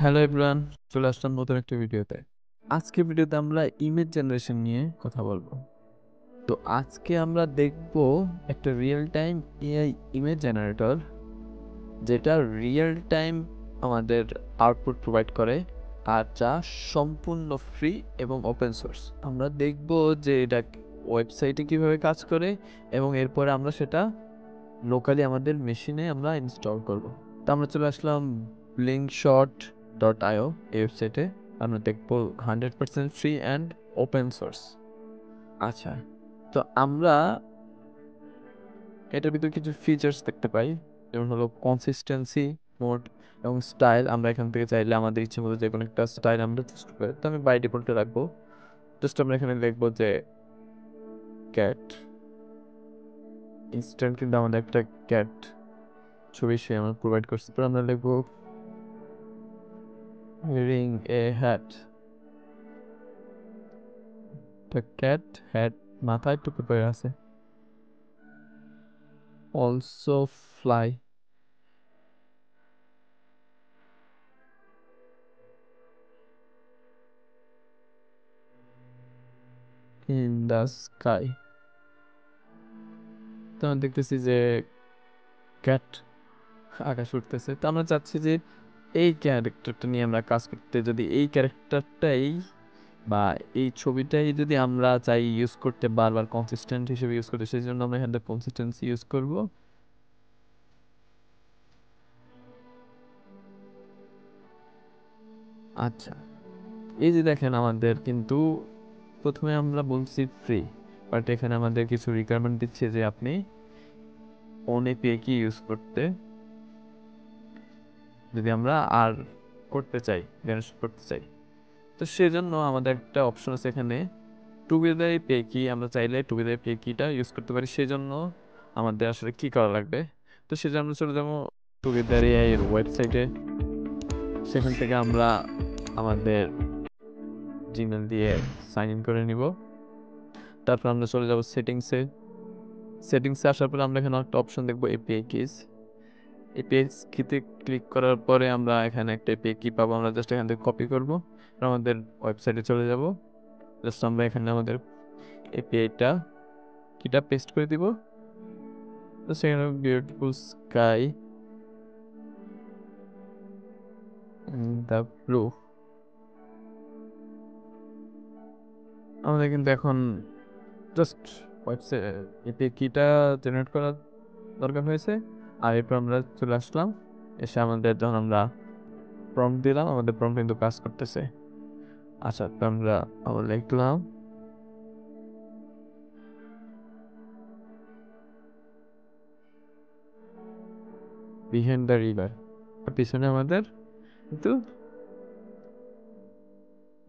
Hello everyone, চলে আসলাম নতুন একটা ভিডিওতে। আজকের ভিডিওতে আমরা ইমেজ জেনারেশন নিয়ে কথা বলবো। তো আজকে আমরা দেখব একটা real time AI image generator, যেটা রিয়েল টাইম আমাদের আউটপুট প্রোভাইড করে, আর যা সম্পূর্ণ ফ্রি এবং ওপেন সোর্স। আমরা দেখব যে এটা ওয়েবসাইটে কিভাবে কাজ করে এবং এরপরে আমরা সেটা লোকালি আমাদের মেশিনে আমরা ইনস্টল করব। তো আমরা চলে আসলাম blingshot.io এই ওয়েবসাইটে। আমরা দেখবো 100% ফ্রি অ্যান্ড ওপেন সোর্স। আচ্ছা, তো আমরা এটার ভিতরে কিছু ফিচার্স দেখতে পাই, যেমন হলো কনসিস্টেন্সি মোড এবং স্টাইল। আমরা এখান থেকে চাইলে আমাদের ইচ্ছে মতো যে কোনো একটা স্টাইল আমরা চুজ করতে পারি। তো আমি বাই ডিফল্টে রাখবো। জাস্ট আমরা এখানে দেখবো যে ক্যাট ইনস্ট্যান্ট, কিন্তু আমাদের একটা ক্যাট ছবি সে আমরা প্রোভাইড করছি। তারপর আমরা লিখবো wearing a hat. The cat had মাথায় টুপি পরে আছে। Also fly in the sky. তো আমরা দেখতেছি যে ক্যাট আকাশ উঠতেছে। তো আমরা চাচ্ছি যে এই ক্যারেক্টারটা নিয়ে আমরা কাজ করতে, যদি এই ক্যারেক্টারটাই বা এই ছবিটাই যদি আমরা চাই ইউজ করতে, বারবার কনসিস্টেন্ট হিসেবে ইউজ করতে, সেই জন্য আমরা এখানে কনসিস্টেন্সি ইউজ করব। আচ্ছা, এই যে দেখেন আমাদের কিন্তু প্রথমে আমরা বলছি ফ্রি, বাট এখানে আমাদের কিছু রিকোয়ারমেন্ট দিচ্ছে যে আপনি অন এপিআই কি ইউজ করতে, যদি আমরা আর করতে চাই, জেনারেট করতে চাই। তো সেজন্য আমাদের একটা অপশন আছে এখানে, টুগেদার এপিআই কি। আমরা চাইলে টুগেদার এপিআই কিটা ইউজ করতে পারি। সেজন্য আমাদের আসলে কি করা লাগবে? তো সেজন্য আমরা চলে যাবো টুগেদার এআই এর ওয়েবসাইটে। সেখান থেকে আমরা আমাদের জিমেল দিয়ে সাইন ইন করে নিব। তারপর আমরা চলে যাব সেটিংসে। সেটিংসে আসার পরে আমরা এখানে একটা অপশন দেখবো এপিআই কিস। এপিআই কিতে ক্লিক করার পরে আমরা এখানে একটা এপিআই কি পাবো। আমরা জাস্ট এখান থেকে কপি করব, আমাদের ওয়েবসাইটে চলে যাব। জাস্ট আমরা এখানে আমাদের এপিআইটা কিটা পেস্ট করে দিব। তো সেখানে বিউটিফুল স্কাই দ্য ব্লু। আমাদের কিন্তু এখন জাস্ট ওয়েবসাইট এপিআই কিটা জেনারেট করার দরকার হয়েছে। আর এরপর আমরা চলে আসলাম, এসে আমাদের যখন আমরা প্রম্পট দিলাম, আমাদের প্রম্পট কিন্তু কাজ করতেছে। আচ্ছা, তো আমরা আবার লিখলাম বিহাইন্ড দ্য রিভার। পিছনে আমাদের কিন্তু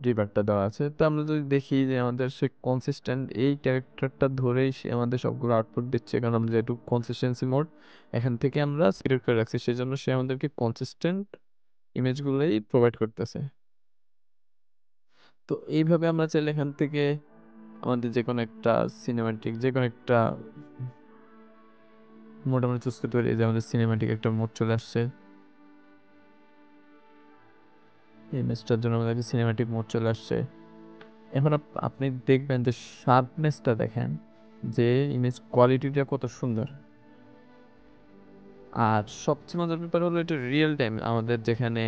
রিভারটা দেওয়া আছে। তো আমরা যদি দেখি যে আমাদের সে কনসিস্টেন্ট, এই ক্যারেক্টারটা ধরেই সে আমাদের সবগুলো আউটপুট দিচ্ছে, কারণ আমরা যেহেতু কনসিস্টেন্সি মোড এখান থেকে আমরা সিলেক্ট করে রাখছি, সেই জন্য সে আমাদেরকে কনসিস্টেন্ট ইমেজগুলোই প্রোভাইড করতেছে। তো এইভাবে আমরা চাইলে এখান থেকে আমাদের যে কোনো একটা সিনেমাটিক, যে কোনো একটা মোড আমরা চুজ করতে পারি। যে আমাদের সিনেমাটিক একটা মোড চলে আসছে, ইমেজটার জন্য আমাদের সিনেমাটিক মোড চলে আসছে। এখন আপনি দেখবেন যে শার্পনেসটা দেখেন, যে ইমেজ কোয়ালিটিটা কত সুন্দর। আর সবচেয়ে মজার ব্যাপার হলো এটা রিয়েল টাইম, আমাদের যেখানে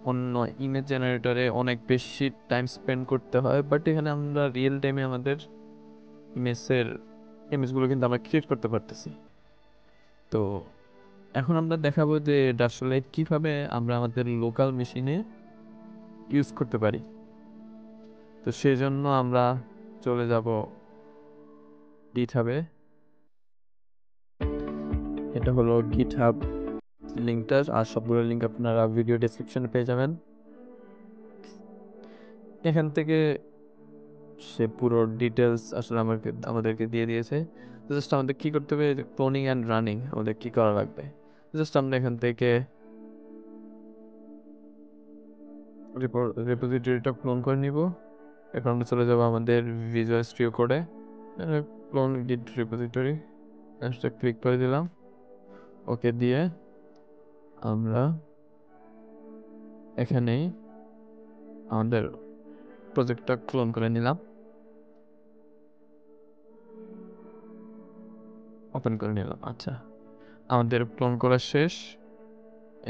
অন্য ইমেজ জেনারেটরে অনেক বেশি টাইম স্পেন্ড করতে হয়, বাট এখানে আমরা রিয়েল টাইমে আমাদের ইমেজগুলো কিন্তু আমরা ক্রিয়েট করতে পারতেছি। তো এখন আমরা দেখাবো যে এটা আসলে কিভাবে আমরা আমাদের লোকাল মেশিনে ইউজ করতে পারি। তো সেই জন্য আমরা চলে যাব গিটহাবে। এটা হলো গিটহাব লিঙ্কটা, আর সবগুলো লিঙ্ক আপনারা ভিডিও ডেসক্রিপশনে পেয়ে যাবেন। এখান থেকে সে পুরো ডিটেলস আসলে আমাদেরকে দিয়ে দিয়েছে। জাস্ট আমাদের কি করতে হবে, ক্লোনিং অ্যান্ড রানিং আমাদের কি করা লাগবে। জাস্ট আমরা এখান থেকে রেপোজিটরিটা ক্লোন করে নিব। এখন আমরা চলে যাবো আমাদের ভিজুয়াল স্টুডিও কোডে, ক্লোন গিট রেপোজিটরি, ক্লিক করে দিলাম। ওকে দিয়ে আমরা এখানে আমাদের প্রজেক্টটা ক্লোন করে নিলাম, ওপেন করে নিলাম। আচ্ছা, আমাদের ক্লোন করা শেষ।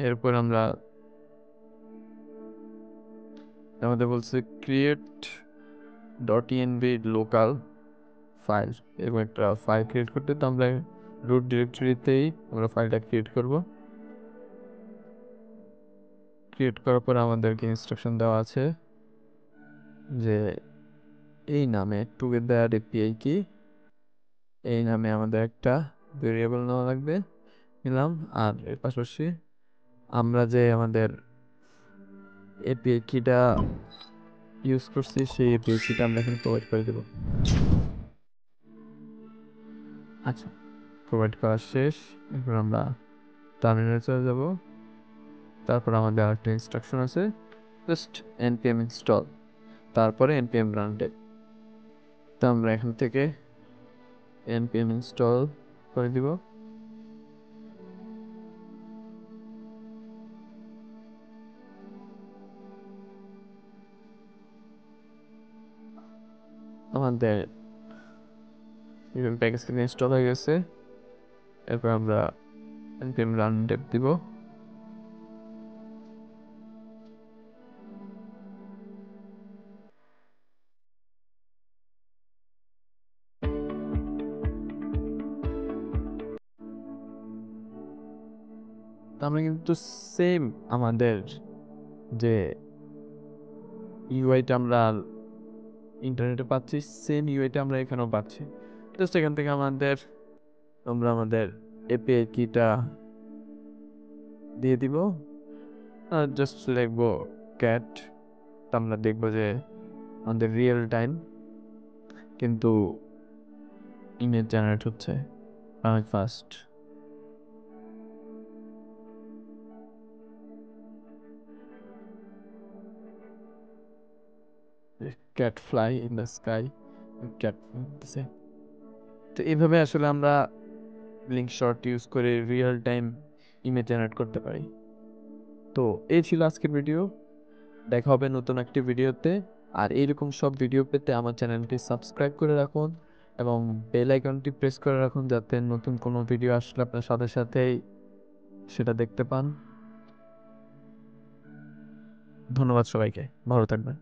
এরপর আমরা আমাদের বলছে ক্রিয়েট .env লোকাল ফাইল, এরকম একটা ফাইল ক্রিয়েট করতে। তো আমরা রুট ডিরেক্টরিতেই আমরা ফাইলটা ক্রিয়েট করব। ক্রিয়েট করার পর আমাদেরকে ইনস্ট্রাকশন দেওয়া আছে যে এই নামে টুগেদার এপিআই কি, এই নামে আমাদের একটা ভেরিয়েবল নেওয়া লাগবে, নিলাম। আর এর পাশাপাশি আমরা যে আমাদের এপিআই কিটা ইউজ করছি সেই এপিআই কিটা আমরা এখানে প্রোভাইড করে দেবো। আচ্ছা, প্রোভাইড করা শেষ। এরপর আমরা টার্মিনালে চলে যাব। তারপর আমাদের আরেকটা ইনস্ট্রাকশন আছে, জাস্ট npm ইনস্টল, তারপরে npm রান ডেভ। তো আমরা এখান থেকে npm ইনস্টল করে দিব। আমাদের প্যাকেজটা ইনস্টল হয়ে গেছে। এরপর আমরা npm রান ডেভ দিব। তো আমরা কিন্তু সেম আমাদের যে ইউআইটা আমরা ইন্টারনেটে পাচ্ছি, সেম ইউআইটা আমরা এখানেও পাচ্ছি। জাস্ট এখান থেকে আমরা আমাদের এপিআই কিটা দিয়ে দিব, আর জাস্ট লিখবো ক্যাট। আমরা দেখবো যে আমাদের রিয়েল টাইম কিন্তু ইমেজ জেনারেট হচ্ছে অনেক fast. Cat fly in the sky, cat. তো এইভাবে আসলে আমরা লিঙ্ক শর্ট ইউজ করে রিয়েল টাইম ইমেজ জেনারেট করতে পারি। তো এই ছিল আজকের ভিডিও। দেখা হবে নতুন একটি ভিডিওতে। আর এইরকম সব ভিডিও পেতে আমার চ্যানেলটি সাবস্ক্রাইব করে রাখুন এবং বেল আইকনটি প্রেস করে রাখুন, যাতে নতুন কোনো ভিডিও আসলে আপনার সাথে সাথেই সেটা দেখতে পান। ধন্যবাদ সবাইকে, ভালো থাকবেন।